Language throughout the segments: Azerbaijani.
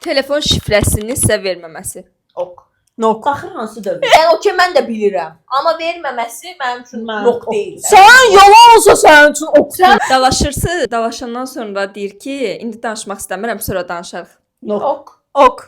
Telefon şifrəsini sizə verməməsi. Ok. Nok. Baxır hansı dövr. Yəni o ki mən də bilirəm. Amma verməməsi mənim üçün nok deyil. Sən yalan olsa sənin üçün ok. Dalaşırsınız, dalaşandan sonra deyir ki, indi danışmaq istəmirəm, sonra danışarıq. Nok. Ok. Ok.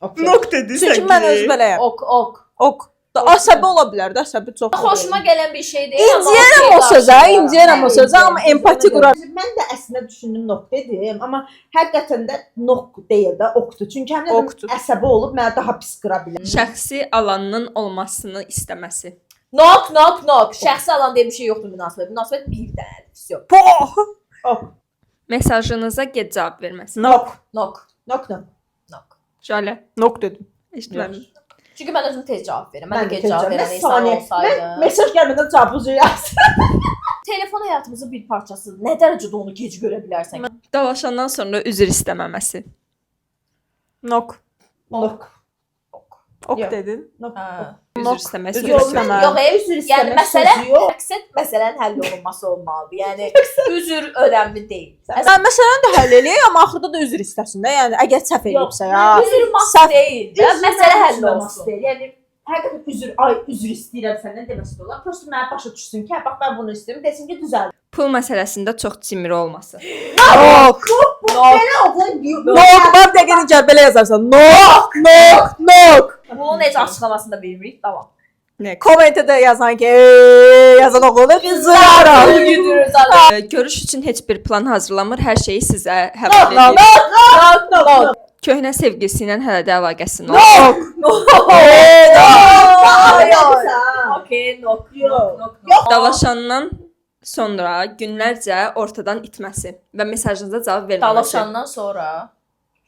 Ok. Nok dedi Çünki mən öz beləyəm. Ok, ok. Ok. Əsəbi ola bilər də, əsəbi çox. Xoşuma gələn bir şey deyil. İnciyərəm o sözə, inciyərəm o sözə, amma empati qurar. Mən də əslində düşündüm nok dedim, amma həqiqətən də nok deyil də okdur. Çünki həm də əsəbi olub mənə daha pis qıra bilər. Şəxsi alanının olmasını istəməsi. Nok, nok, nok. Şəxsi alan deyə bir şey yoxdur münasibət. Münasibət bir dənədir. Vəsiyo. Poh. Mesajınıza gec cavab verməsi. Nok. Nok. Nok nok. Nok. Jalə. Nok dedim. Eşitmədim. Çünki mən özüm tez cavab verirəm. Mən Mən də də gec tez cavab cavab verən verəm. insan Mən olsaydım. mesaj gəlmədən cavabı yazdım. Telefon həyatımızın bir parçasıdır. Nə dərəcədə onu gec görə bilərsən? Dalaşandan sonra üzr istəməməsi. Nok. Nok. Ok Yox. dedin. Nok. Hə. Üzr istəməsi. Üzr yox. istəmə. Yox, Üzr yəni istəmək məsələ sözü yox. məqsəd məsələnin həll olunması olmalıdır. Yəni üzr önemli deyil. Sən məsələni də həll eləyək, amma axırda da üzr istəsin də. Yəni əgər səhv eləyibsə ya. Üzr mas deyil. də, Məsələ həll olsun. Yəni həqiqətən üzr istəyirəm səndən deməsi də olar. Prosta mənə başa düşsün ki, hə, bax mən bunu istəyirəm, desin ki, düzəl. Pul məsələsində çox cimri olması. Nok. Belə oğlan Nok. Bax dəqiqə gəl belə yazarsan. Nok. Nok. Nok. Bunu necə açıqlamasını da bilmirik. Tamam. Kommentə də yazan ki, yazan oğlanı qızdıraram. Görüş üçün heç bir plan hazırlamır, hər şeyi sizə həvalə edir. Nok. Köhnə sevgilisi ilə hələ də əlaqəsi var. Nok. Okey, nok. Dalaşandan sonra günlərcə ortadan itməsi və mesajınıza cavab verməməsi. Dalaşandan sonra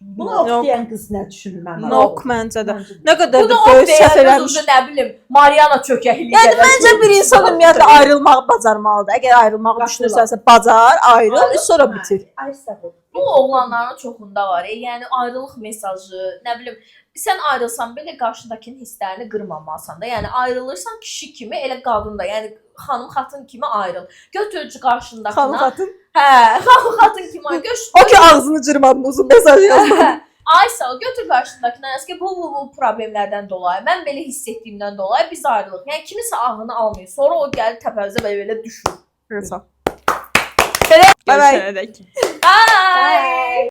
Bunu oxuyan qız nə düşünür mən? Nok məncə də. Nə qədər bunu də o böyük səhv eləmiş. deyəndə nə bilim, Mariana çökəkliyi. Yəni məncə bir insan ümumiyyətlə ayrılmağı bacarmalıdır. Əgər ayrılmağı düşünürsənsə, bacar, ayrıl, sonra bitir. Ay sağ ol. Bu oğlanların çoxunda var. Yəni ayrılıq mesajı, nə bilim, sən ayrılsan belə qarşındakının hisslərini qırmamalısan da. Yəni ayrılırsan kişi kimi, elə qadın da. Yəni xanım xatın kimi ayrıl. Götürücü qarşındakına. Xanım xatın. Hə, xanım xatın kimi ayrıl. O ki ağzını cırmadın uzun mesaj yazma. Ay sağ ol, götür qarşındakına yaz ki, bu problemlərdən dolayı, mən belə hiss etdiyimdən dolayı biz ayrılıq. Yəni kimisə ağını almayın. Sonra o gəlir təpənizə belə düşür. Görürsən. Görüşənədək. Bye.